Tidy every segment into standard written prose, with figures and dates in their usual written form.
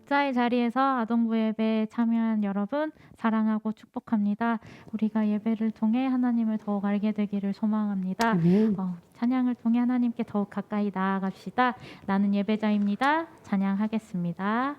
각자의 자리에서 아동부 예배에 참여한 여러분 사랑하고 축복합니다. 우리가 예배를 통해 하나님을 더욱 알게 되기를 소망합니다. 아멘. 찬양을 통해 하나님께 더욱 가까이 나아갑시다. 나는 예배자입니다. 찬양하겠습니다.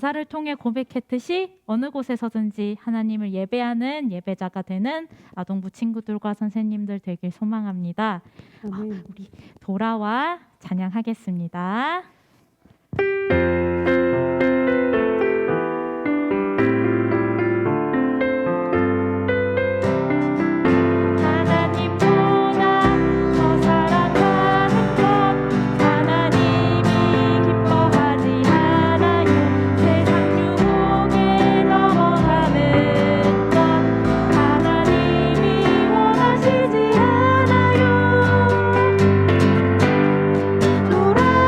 가사를 통해 고백했듯이 어느 곳에서든지 하나님을 예배하는 예배자가 되는 아동부 친구들과 선생님들 되길 소망합니다. 우리 돌아와 찬양하겠습니다. 돌아와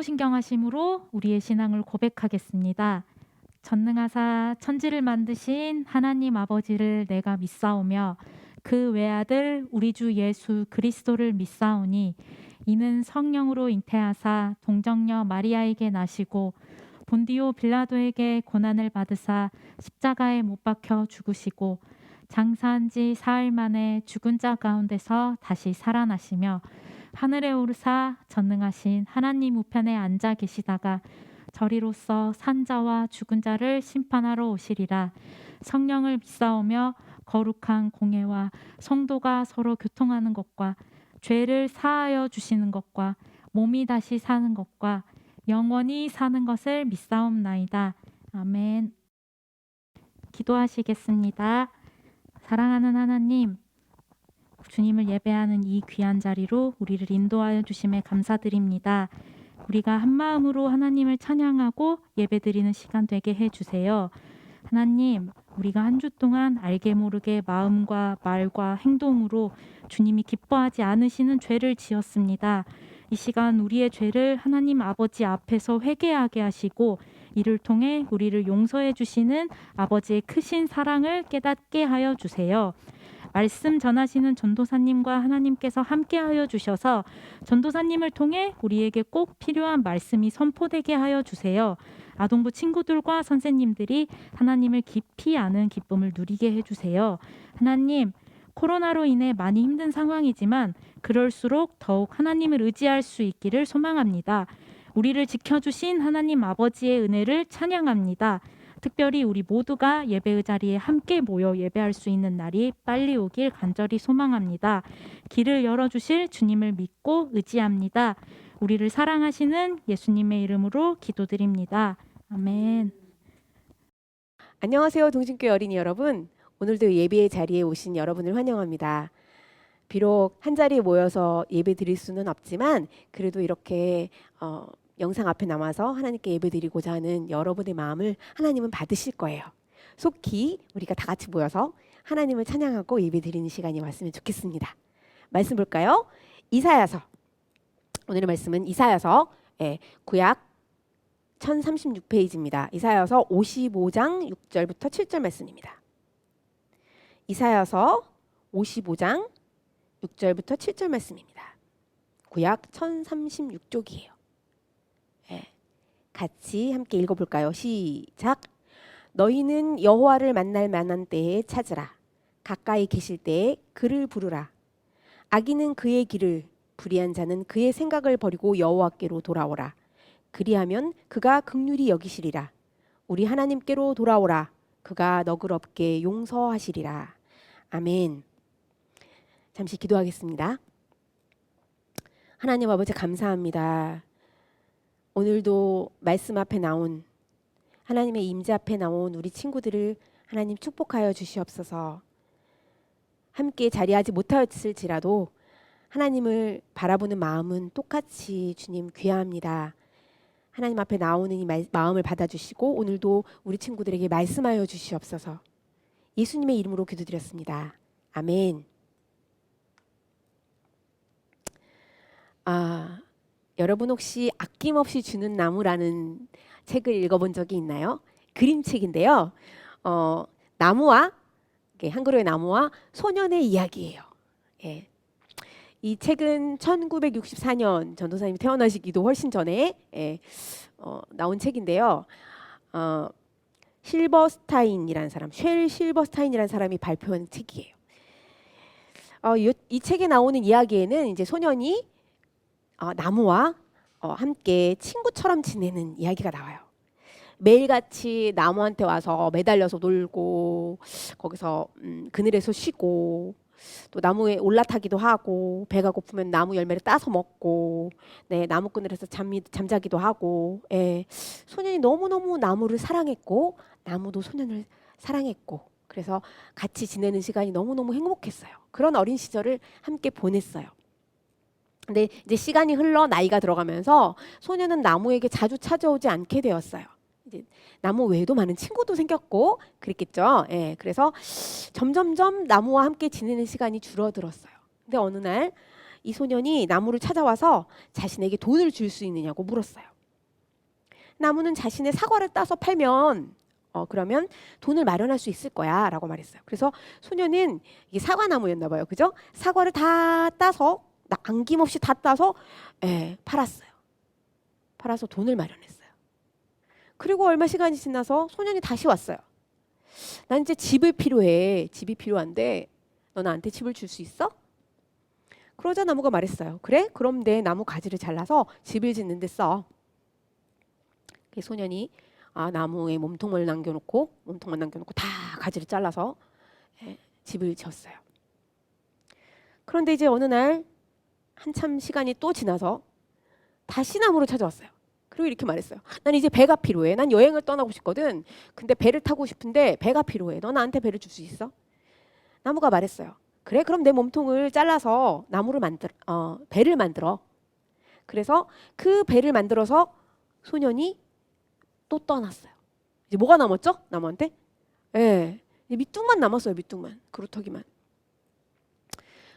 충성신경하심으로 우리의 신앙을 고백하겠습니다. 전능하사 천지를 만드신 하나님 아버지를 내가 믿사오며 그 외아들 우리 주 예수 그리스도를 믿사오니 이는 성령으로 잉태하사 동정녀 마리아에게 나시고 본디오 빌라도에게 고난을 받으사 십자가에 못 박혀 죽으시고 장사한 지 사흘 만에 죽은 자 가운데서 다시 살아나시며 하늘에 오르사 전능하신 하나님 우편에 앉아 계시다가 저리로서 산자와 죽은 자를 심판하러 오시리라. 성령을 믿사오며 거룩한 공예와 성도가 서로 교통하는 것과 죄를 사하여 주시는 것과 몸이 다시 사는 것과 영원히 사는 것을 믿사옵나이다. 아멘. 기도하시겠습니다. 사랑하는 하나님, 주님을 예배하는 이 귀한 자리로 우리를 인도하여 주심에 감사드립니다. 우리가 한 마음으로 하나님을 찬양하고 예배드리는 시간 되게 해주세요. 하나님, 우리가 한 주 동안 알게 모르게 마음과 말과 행동으로 주님이 기뻐하지 않으시는 죄를 지었습니다. 이 시간 우리의 죄를 하나님 아버지 앞에서 회개하게 하시고 이를 통해 우리를 용서해 주시는 아버지의 크신 사랑을 깨닫게 하여 주세요. 말씀 전하시는 전도사님과 하나님께서 함께하여 주셔서 전도사님을 통해 우리에게 꼭 필요한 말씀이 선포되게 하여 주세요. 아동부 친구들과 선생님들이 하나님을 깊이 아는 기쁨을 누리게 해주세요. 하나님, 코로나로 인해 많이 힘든 상황이지만 그럴수록 더욱 하나님을 의지할 수 있기를 소망합니다. 우리를 지켜주신 하나님 아버지의 은혜를 찬양합니다. 특별히 우리 모두가 예배의 자리에 함께 모여 예배할 수 있는 날이 빨리 오길 간절히 소망합니다. 길을 열어주실 주님을 믿고 의지합니다. 우리를 사랑하시는 예수님의 이름으로 기도드립니다. 아멘. 안녕하세요, 동신교회 어린이 여러분. 오늘도 예배의 자리에 오신 여러분을 환영합니다. 비록 한 자리에 모여서 예배 드릴 수는 없지만 그래도 이렇게 영상 앞에 남아서 하나님께 예배 드리고자 하는 여러분의 마음을 하나님은 받으실 거예요. 속히 우리가 다 같이 모여서 하나님을 찬양하고 예배 드리는 시간이 왔으면 좋겠습니다. 말씀 볼까요? 이사야서. 오늘의 말씀은 이사야서 구약 1036페이지입니다. 이사야서 55장 6절부터 7절 말씀입니다. 이사야서 55장 6절부터 7절 말씀입니다. 구약 1036쪽이에요. 같이 함께 읽어볼까요? 시작. 너희는 여호와를 만날 만한 때에 찾으라. 가까이 계실 때에 그를 부르라. 악인은 그의 길을, 불의한 자는 그의 생각을 버리고 여호와께로 돌아오라. 그리하면 그가 긍휼히 여기시리라. 우리 하나님께로 돌아오라. 그가 너그럽게 용서하시리라. 아멘. 잠시 기도하겠습니다. 하나님 아버지 감사합니다. 오늘도 말씀 앞에 나온 하나님의 임재 앞에 나온 우리 친구들을 하나님 축복하여 주시옵소서. 함께 자리하지 못하였을지라도 하나님을 바라보는 마음은 똑같이 주님 귀하합니다. 하나님 앞에 나오는 이 마음을 받아주시고 오늘도 우리 친구들에게 말씀하여 주시옵소서. 예수님의 이름으로 기도드렸습니다. 아멘. 여러분 혹시 아낌없이 주는 나무라는 책을 읽어본 적이 있나요? 그림책인데요. 나무와 한글의 나무와 소년의 이야기예요. 이 책은 1964년 전도사님이 태어나시기도 훨씬 전에 나온 책인데요. 실버스타인이라는 사람, 쉘 실버스타인이라는 사람이 발표한 책이에요. 이 책에 나오는 이야기에는 이제 소년이 나무와 함께 친구처럼 지내는 이야기가 나와요. 매일같이 나무한테 와서 매달려서 놀고 거기서 그늘에서 쉬고 또 나무에 올라타기도 하고 배가 고프면 나무 열매를 따서 먹고 나무 그늘에서 잠자기도 하고 소년이 너무너무 나무를 사랑했고 나무도 소년을 사랑했고 그래서 같이 지내는 시간이 너무너무 행복했어요. 그런 어린 시절을 함께 보냈어요. 근데 이제 시간이 흘러 나이가 들어가면서 소년은 나무에게 자주 찾아오지 않게 되었어요. 이제 나무 외에도 많은 친구도 생겼고 그랬겠죠. 그래서 점점점 나무와 함께 지내는 시간이 줄어들었어요. 근데 어느 날 이 소년이 나무를 찾아와서 자신에게 돈을 줄 수 있느냐고 물었어요. 나무는 자신의 사과를 따서 팔면 그러면 돈을 마련할 수 있을 거야 라고 말했어요. 그래서 소년은 이게 사과나무였나 봐요. 그죠? 사과를 다 따서 안김없이 다 따서 팔았어요. 팔아서 돈을 마련했어요. 그리고 얼마 시간이 지나서 소년이 다시 왔어요. 난 이제 집이 필요해. 집이 필요한데 너 나한테 집을 줄 수 있어? 그러자 나무가 말했어요. 그래? 그럼 내 나무 가지를 잘라서 집을 짓는 데 써. 그 소년이 나무에 몸통만 남겨놓고 다 가지를 잘라서 집을 지었어요. 그런데 이제 어느 날 한참 시간이 또 지나서 다시 나무를 찾아왔어요. 그리고 이렇게 말했어요. 난 이제 배가 필요해. 난 여행을 떠나고 싶거든. 근데 배를 타고 싶은데 배가 필요해. 너 나한테 배를 줄 수 있어? 나무가 말했어요. 그래? 그럼 내 몸통을 잘라서 배를 만들어. 그래서 그 배를 만들어서 소년이 또 떠났어요. 이제 뭐가 남았죠? 나무한테? 밑둥만 남았어요. 밑둥만. 그루터기만.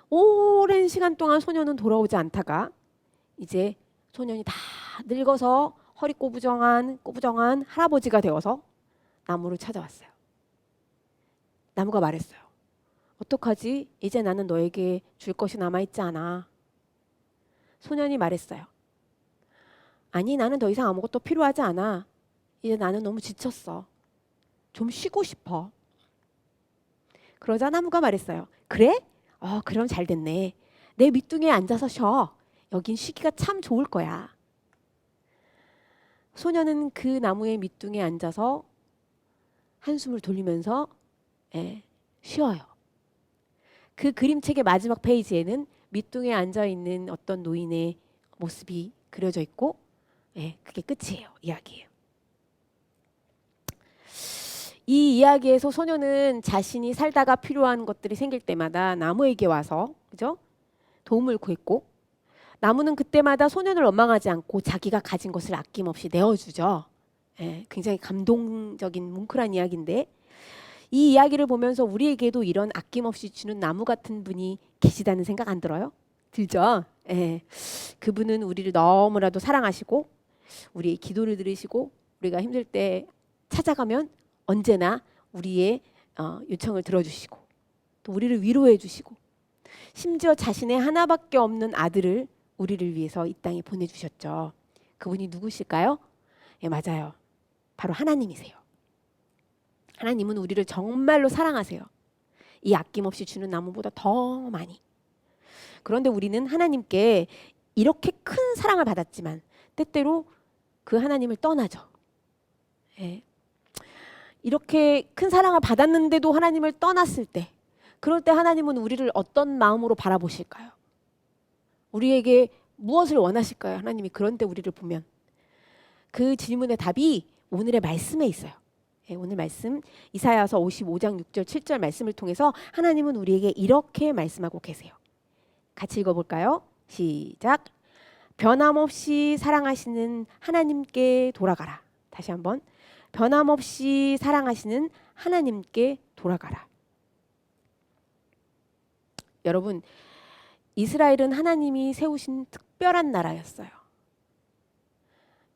오랜 시간 동안 소년은 돌아오지 않다가 이제 소년이 다 늙어서 허리 꼬부정한 할아버지가 되어서 나무를 찾아왔어요. 나무가 말했어요. 어떡하지? 이제 나는 너에게 줄 것이 남아있지 않아. 소년이 말했어요. 아니, 나는 더 이상 아무것도 필요하지 않아. 이제 나는 너무 지쳤어. 좀 쉬고 싶어. 그러자 나무가 말했어요. 그래? 그럼 잘 됐네. 내 밑둥에 앉아서 쉬어. 여긴 쉬기가 참 좋을 거야. 소년은 그 나무의 밑둥에 앉아서 한숨을 돌리면서 쉬어요. 그 그림책의 마지막 페이지에는 밑둥에 앉아있는 어떤 노인의 모습이 그려져 있고 그게 끝이에요. 이야기예요. 이 이야기에서 소년은 자신이 살다가 필요한 것들이 생길 때마다 나무에게 와서 그죠? 도움을 구했고 나무는 그때마다 소년을 원망하지 않고 자기가 가진 것을 아낌없이 내어주죠. 굉장히 감동적인 뭉클한 이야기인데 이 이야기를 보면서 우리에게도 이런 아낌없이 주는 나무 같은 분이 계시다는 생각 안 들어요? 들죠? 그분은 우리를 너무나도 사랑하시고 우리의 기도를 들으시고 우리가 힘들 때 찾아가면 언제나 우리의 요청을 들어주시고 또 우리를 위로해 주시고 심지어 자신의 하나밖에 없는 아들을 우리를 위해서 이 땅에 보내주셨죠. 그분이 누구실까요? 맞아요. 바로 하나님이세요. 하나님은 우리를 정말로 사랑하세요. 이 아낌없이 주는 나무보다 더 많이. 그런데 우리는 하나님께 이렇게 큰 사랑을 받았지만 때때로 그 하나님을 떠나죠. 이렇게 큰 사랑을 받았는데도 하나님을 떠났을 때 그럴 때 하나님은 우리를 어떤 마음으로 바라보실까요? 우리에게 무엇을 원하실까요? 하나님이 그런 때 우리를 보면 그 질문의 답이 오늘의 말씀에 있어요. 오늘 말씀 이사야서 55장 6절 7절 말씀을 통해서 하나님은 우리에게 이렇게 말씀하고 계세요. 같이 읽어볼까요? 시작. 변함없이 사랑하시는 하나님께 돌아가라. 다시 한번. 변함없이 사랑하시는 하나님께 돌아가라. 여러분, 이스라엘은 하나님이 세우신 특별한 나라였어요.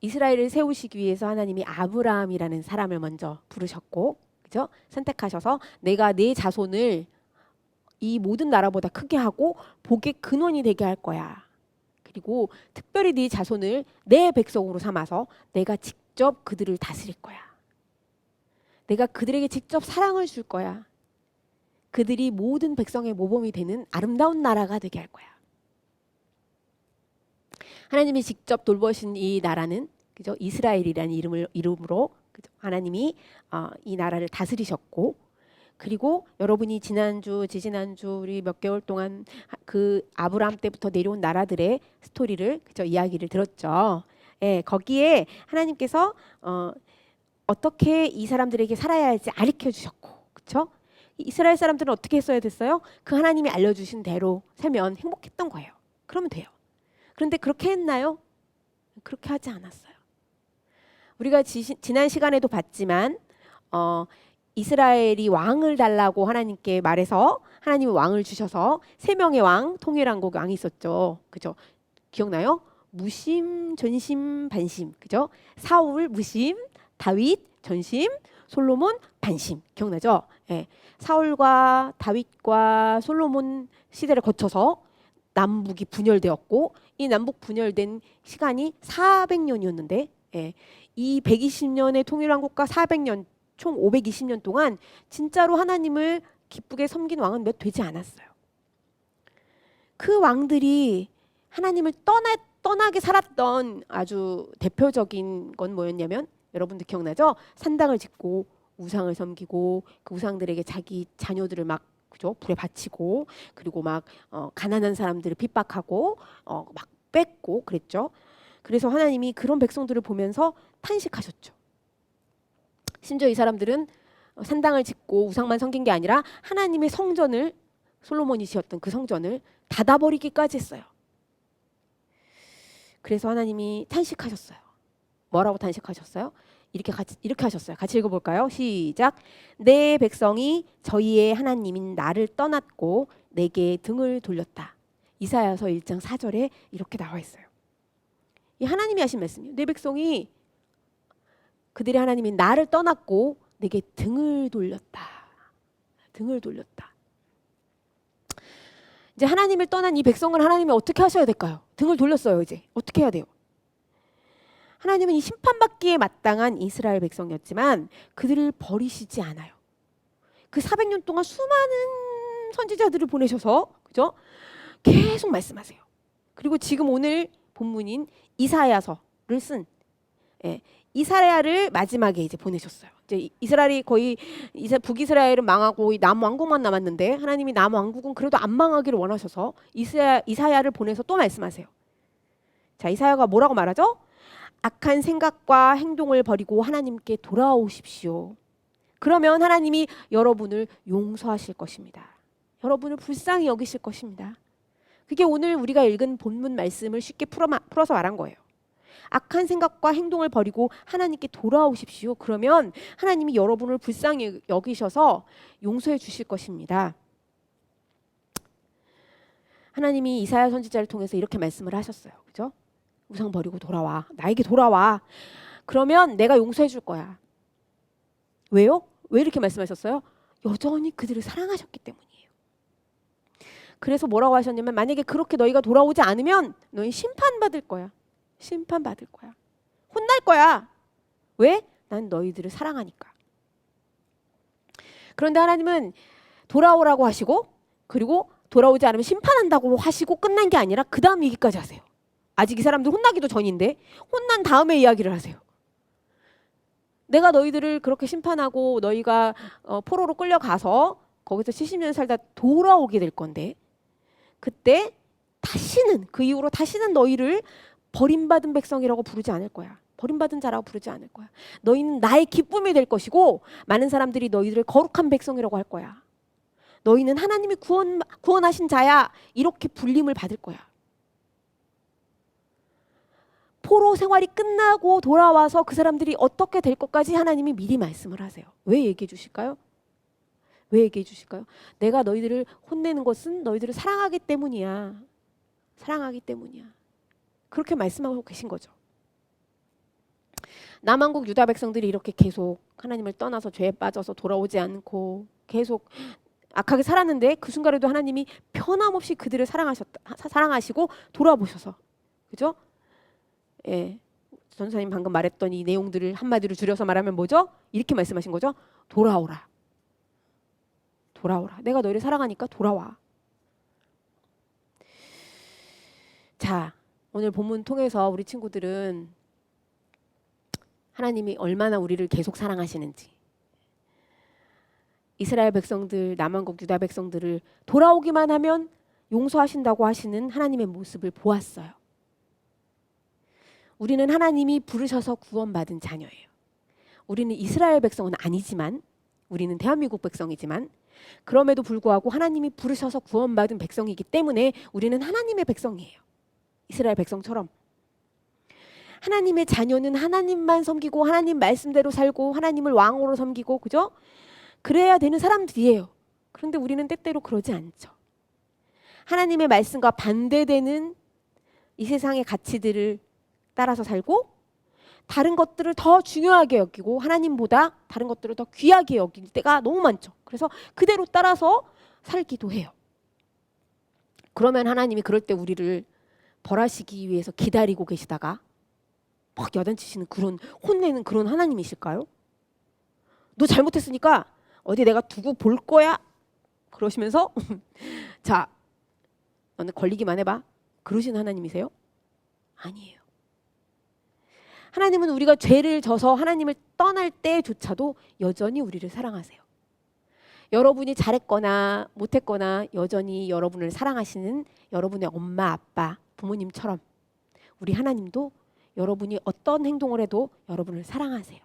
이스라엘을 세우시기 위해서 하나님이 아브라함이라는 사람을 먼저 부르셨고, 그죠? 선택하셔서 내가 네 자손을 이 모든 나라보다 크게 하고 복의 근원이 되게 할 거야. 그리고 특별히 네 자손을 내 백성으로 삼아서 내가 직접 그들을 다스릴 거야. 내가 그들에게 직접 사랑을 줄 거야. 그들이 모든 백성의 모범이 되는 아름다운 나라가 되게 할 거야. 하나님이 직접 돌보신 이 나라는 그죠? 이스라엘이라는 이름으로 그죠? 하나님이 이 나라를 다스리셨고, 그리고 여러분이 지지난주 우리 몇 개월 동안 그 아브라함 때부터 내려온 나라들의 스토리를 그죠? 이야기를 들었죠. 거기에 하나님께서 어떻게 이 사람들에게 살아야 할지 가르쳐 주셨고, 그렇죠? 이스라엘 사람들은 어떻게 했어야 됐어요? 그 하나님이 알려주신 대로 살면 행복했던 거예요. 그러면 돼요. 그런데 그렇게 했나요? 그렇게 하지 않았어요. 우리가 지난 시간에도 봤지만 이스라엘이 왕을 달라고 하나님께 말해서 하나님이 왕을 주셔서 세 명의 왕, 통일왕국 왕이 있었죠. 그죠? 기억나요? 무심, 전심, 반심. 그죠? 사울 무심, 다윗 전심, 솔로몬 반심. 기억나죠? 예. 사울과 다윗과 솔로몬 시대를 거쳐서 남북이 분열되었고 이 남북 분열된 시간이 400년이었는데 예. 이 120년의 통일왕국과 400년 총 520년 동안 진짜로 하나님을 기쁘게 섬긴 왕은 몇 되지 않았어요. 그 왕들이 하나님을 떠나게 살았던 아주 대표적인 건 뭐였냐면 여러분들 기억나죠? 산당을 짓고 우상을 섬기고 그 우상들에게 자기 자녀들을 막 그죠? 불에 바치고 그리고 막 가난한 사람들을 핍박하고 막 뺏고 그랬죠. 그래서 하나님이 그런 백성들을 보면서 탄식하셨죠. 심지어 이 사람들은 산당을 짓고 우상만 섬긴 게 아니라 하나님의 성전을 솔로몬이 지었던 그 성전을 닫아버리기까지 했어요. 그래서 하나님이 탄식하셨어요. 뭐라고 탄식하셨어요? 이렇게 하셨어요. 같이 읽어볼까요? 시작. 내 백성이 저희의 하나님인 나를 떠났고 내게 등을 돌렸다. 이사야서 1장 4절에 이렇게 나와 있어요. 이 하나님이 하신 말씀이에요. 내 백성이 그들의 하나님인 나를 떠났고 내게 등을 돌렸다. 등을 돌렸다. 이제 하나님을 떠난 이 백성을 하나님이 어떻게 하셔야 될까요? 등을 돌렸어요. 이제 어떻게 해야 돼요? 하나님은 이 심판받기에 마땅한 이스라엘 백성이었지만 그들을 버리시지 않아요. 그 400년 동안 수많은 선지자들을 보내셔서 그죠? 계속 말씀하세요. 그리고 지금 오늘 본문인 이사야서를 쓴 이사야를 마지막에 이제 보내셨어요. 이제 이스라엘이 거의 북이스라엘은 망하고 이 남왕국만 남았는데 하나님이 남왕국은 그래도 안 망하기를 원하셔서 이사야를 보내서 또 말씀하세요. 자, 이사야가 뭐라고 말하죠? 악한 생각과 행동을 버리고 하나님께 돌아오십시오. 그러면 하나님이 여러분을 용서하실 것입니다. 여러분을 불쌍히 여기실 것입니다. 그게 오늘 우리가 읽은 본문 말씀을 쉽게 풀어서 말한 거예요. 악한 생각과 행동을 버리고 하나님께 돌아오십시오. 그러면 하나님이 여러분을 불쌍히 여기셔서 용서해 주실 것입니다. 하나님이 이사야 선지자를 통해서 이렇게 말씀을 하셨어요. 그죠? 우상 버리고 돌아와. 나에게 돌아와. 그러면 내가 용서해 줄 거야. 왜요? 왜 이렇게 말씀하셨어요? 여전히 그들을 사랑하셨기 때문이에요. 그래서 뭐라고 하셨냐면 만약에 그렇게 너희가 돌아오지 않으면 너희 심판받을 거야. 심판받을 거야. 혼날 거야. 왜? 난 너희들을 사랑하니까. 그런데 하나님은 돌아오라고 하시고 그리고 돌아오지 않으면 심판한다고 하시고 끝난 게 아니라 그 다음 얘기까지 하세요. 아직 이 사람들 혼나기도 전인데 혼난 다음에 이야기를 하세요. 내가 너희들을 그렇게 심판하고 너희가 포로로 끌려가서 거기서 70년 살다 돌아오게 될 건데 그때 다시는 그 이후로 다시는 너희를 버림받은 백성이라고 부르지 않을 거야. 버림받은 자라고 부르지 않을 거야. 너희는 나의 기쁨이 될 것이고 많은 사람들이 너희들을 거룩한 백성이라고 할 거야. 너희는 하나님이 구원하신 자야. 이렇게 불림을 받을 거야. 포로 생활이 끝나고 돌아와서 그 사람들이 어떻게 될 것까지 하나님이 미리 말씀을 하세요. 왜 얘기해 주실까요? 왜 얘기해 주실까요? 내가 너희들을 혼내는 것은 너희들을 사랑하기 때문이야. 사랑하기 때문이야. 그렇게 말씀하고 계신 거죠. 남한국 유다 백성들이 이렇게 계속 하나님을 떠나서 죄에 빠져서 돌아오지 않고 계속 악하게 살았는데 그 순간에도 하나님이 변함없이 그들을 사랑하시고 돌아보셔서 그죠? 예, 전사님 방금 말했던 이 내용들을 한마디로 줄여서 말하면 뭐죠? 이렇게 말씀하신 거죠? 돌아오라. 돌아오라. 내가 너희를 사랑하니까 돌아와. 자, 오늘 본문 통해서 우리 친구들은 하나님이 얼마나 우리를 계속 사랑하시는지 이스라엘 백성들, 남한국 유다 백성들을 돌아오기만 하면 용서하신다고 하시는 하나님의 모습을 보았어요. 우리는 하나님이 부르셔서 구원받은 자녀예요. 우리는 이스라엘 백성은 아니지만 우리는 대한민국 백성이지만 그럼에도 불구하고 하나님이 부르셔서 구원받은 백성이기 때문에 우리는 하나님의 백성이에요. 이스라엘 백성처럼 하나님의 자녀는 하나님만 섬기고 하나님 말씀대로 살고 하나님을 왕으로 섬기고 그죠? 그래야 되는 사람들이에요. 그런데 우리는 때때로 그러지 않죠. 하나님의 말씀과 반대되는 이 세상의 가치들을 따라서 살고 다른 것들을 더 중요하게 여기고 하나님보다 다른 것들을 더 귀하게 여길 때가 너무 많죠. 그래서 그대로 따라서 살기도 해요. 그러면 하나님이 그럴 때 우리를 벌하시기 위해서 기다리고 계시다가 막 야단치시는 그런, 혼내는 그런 하나님이실까요? 너 잘못했으니까 어디 내가 두고 볼 거야 그러시면서 자, 너는 걸리기만 해봐 그러시는 하나님이세요? 아니에요. 하나님은 우리가 죄를 져서 하나님을 떠날 때조차도 여전히 우리를 사랑하세요. 여러분이 잘했거나 못했거나 여전히 여러분을 사랑하시는 여러분의 엄마, 아빠, 부모님처럼 우리 하나님도 여러분이 어떤 행동을 해도 여러분을 사랑하세요.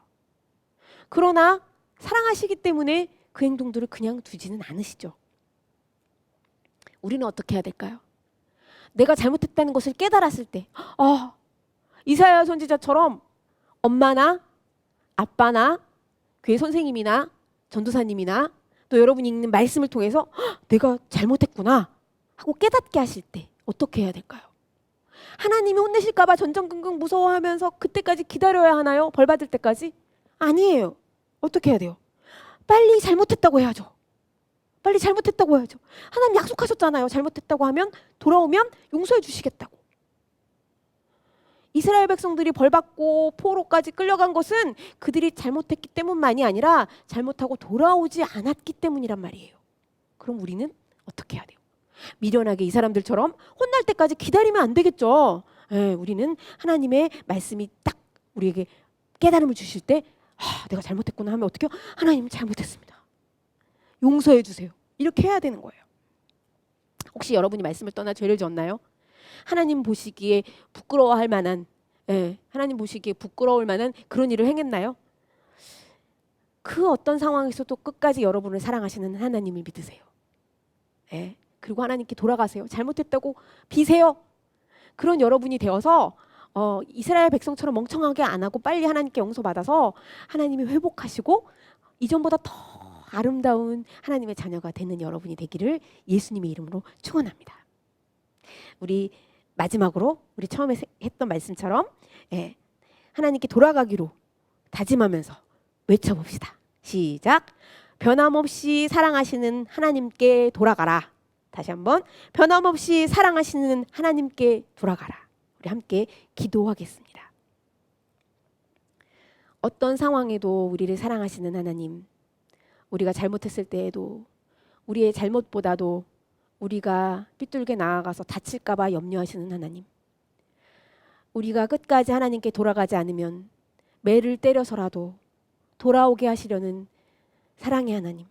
그러나 사랑하시기 때문에 그 행동들을 그냥 두지는 않으시죠. 우리는 어떻게 해야 될까요? 내가 잘못했다는 것을 깨달았을 때 이사야 선지자처럼 엄마나 아빠나 교회 선생님이나 전도사님이나 또 여러분이 읽는 말씀을 통해서 내가 잘못했구나 하고 깨닫게 하실 때 어떻게 해야 될까요? 하나님이 혼내실까 봐 전전긍긍 무서워하면서 그때까지 기다려야 하나요? 벌 받을 때까지? 아니에요. 어떻게 해야 돼요? 빨리 잘못했다고 해야죠. 빨리 잘못했다고 해야죠. 하나님 약속하셨잖아요. 잘못했다고 하면 돌아오면 용서해 주시겠다고. 이스라엘 백성들이 벌받고 포로까지 끌려간 것은 그들이 잘못했기 때문만이 아니라 잘못하고 돌아오지 않았기 때문이란 말이에요. 그럼 우리는 어떻게 해야 돼요? 미련하게 이 사람들처럼 혼날 때까지 기다리면 안 되겠죠. 우리는 하나님의 말씀이 딱 우리에게 깨달음을 주실 때 내가 잘못했구나 하면 어떻게 해요? 하나님 잘못했습니다. 용서해 주세요. 이렇게 해야 되는 거예요. 혹시 여러분이 말씀을 떠나 죄를 지었나요? 하나님 보시기에 부끄러워할 만한 하나님 보시기에 부끄러울 만한 그런 일을 행했나요? 그 어떤 상황에서도 끝까지 여러분을 사랑하시는 하나님을 믿으세요. 그리고 하나님께 돌아가세요. 잘못했다고 비세요. 그런 여러분이 되어서 이스라엘 백성처럼 멍청하게 안 하고 빨리 하나님께 용서받아서 하나님이 회복하시고 이전보다 더 아름다운 하나님의 자녀가 되는 여러분이 되기를 예수님의 이름으로 축원합니다. 우리 마지막으로 우리 처음에 했던 말씀처럼 하나님께 돌아가기로 다짐하면서 외쳐봅시다. 시작. 변함없이 사랑하시는 하나님께 돌아가라. 다시 한번 변함없이 사랑하시는 하나님께 돌아가라. 우리 함께 기도하겠습니다. 어떤 상황에도 우리를 사랑하시는 하나님, 우리가 잘못했을 때에도 우리의 잘못보다도 우리가 삐뚤게 나아가서 다칠까 봐 염려하시는 하나님, 우리가 끝까지 하나님께 돌아가지 않으면 매를 때려서라도 돌아오게 하시려는 사랑의 하나님,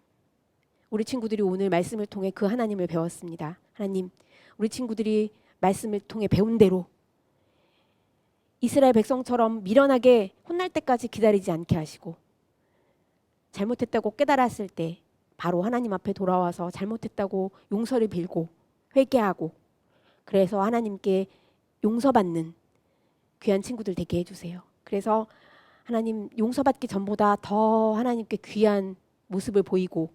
우리 친구들이 오늘 말씀을 통해 그 하나님을 배웠습니다. 하나님, 우리 친구들이 말씀을 통해 배운 대로 이스라엘 백성처럼 미련하게 혼날 때까지 기다리지 않게 하시고 잘못했다고 깨달았을 때 바로 하나님 앞에 돌아와서 잘못했다고 용서를 빌고 회개하고 그래서 하나님께 용서받는 귀한 친구들 되게 해주세요. 그래서 하나님 용서받기 전보다 더 하나님께 귀한 모습을 보이고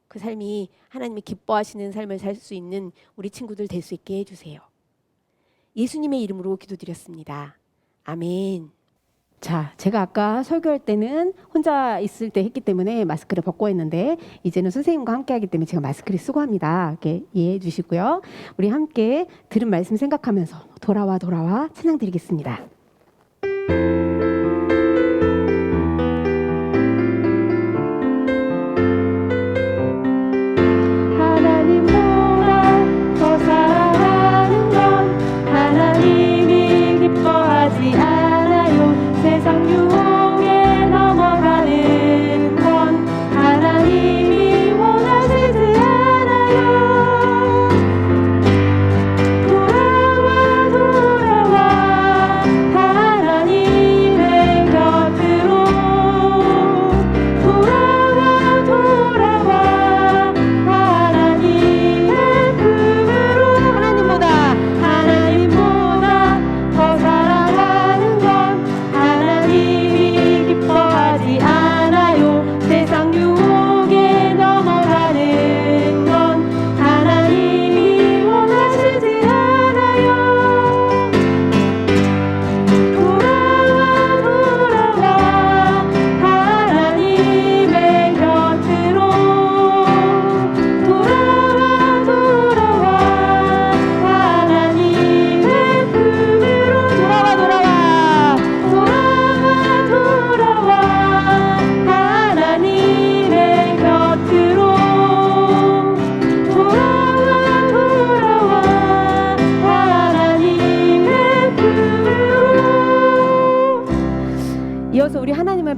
그 삶이 하나님이 기뻐하시는 삶을 살 수 있는 우리 친구들 될 수 있게 해주세요. 예수님의 이름으로 기도드렸습니다. 아멘. 자, 제가 아까 설교할 때는 혼자 있을 때 했기 때문에 마스크를 벗고 했는데 이제는 선생님과 함께 하기 때문에 제가 마스크를 쓰고 합니다. 이렇게 이해해 주시고요. 우리 함께 들은 말씀 생각하면서 돌아와 찬양 드리겠습니다. 하나님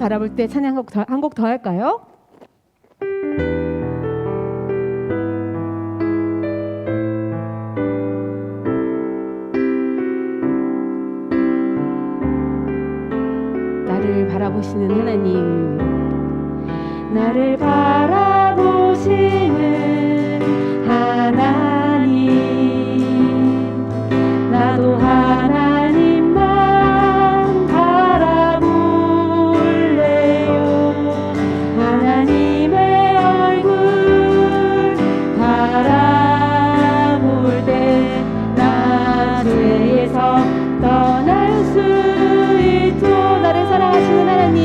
바라볼 때 찬양 한 곡 더 할까요? 나를 바라보시는 하나님, 나를 바라보시는 하나님, 나도 하나님만 바라볼래요. 하나님의 얼굴 바라볼 때 나 죄에서 떠날 수 있도록. 나를 사랑하시는 하나님,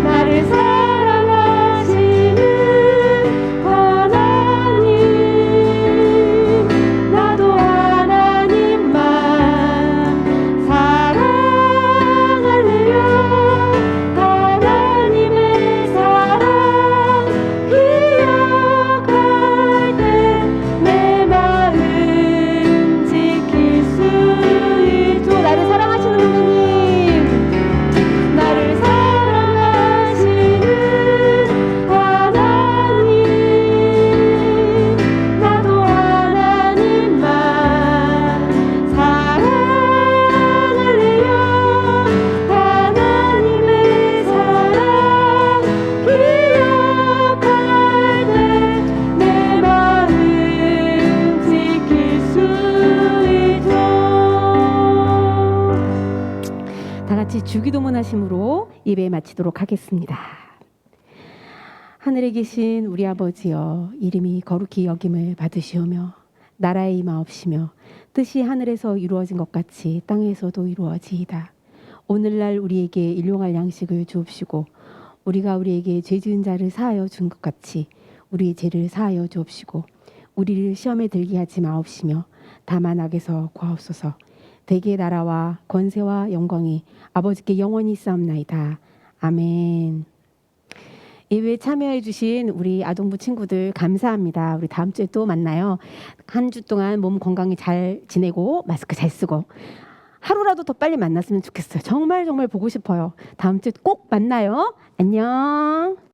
나를 사랑하시는 하나님, 나도 하나님만 사랑할래요. 하나님의 사랑 기억할 때 내 마음 지킬 수 있도록. 나를 사랑하시는 하나님, 나를 사랑하시는 하나님, 나도 하나님만 사랑할래요. 하나님의 사랑 기억할 때 내 마음 지킬 수 있도록. 다 같이 주기도문 하심으로 예배 마치도록 하겠습니다. 하늘에 계신 우리 아버지여, 이름이 거룩히 여김을 받으시오며 나라의 임하옵시며 뜻이 하늘에서 이루어진 것 같이 땅에서도 이루어지이다. 오늘날 우리에게 일용할 양식을 주옵시고 우리가 우리에게 죄 지은 자를 사하여 준 것 같이 우리의 죄를 사하여 주옵시고 우리를 시험에 들게 하지 마옵시며 다만 악에서 구하옵소서. 대개의 나라와 권세와 영광이 아버지께 영원히 있사옵나이다. 아멘. 예배에 참여해 주신 우리 아동부 친구들 감사합니다. 우리 다음 주에 또 만나요. 한 주 동안 몸 건강히 잘 지내고 마스크 잘 쓰고 하루라도 더 빨리 만났으면 좋겠어요. 정말 정말 보고 싶어요. 다음 주에 꼭 만나요. 안녕.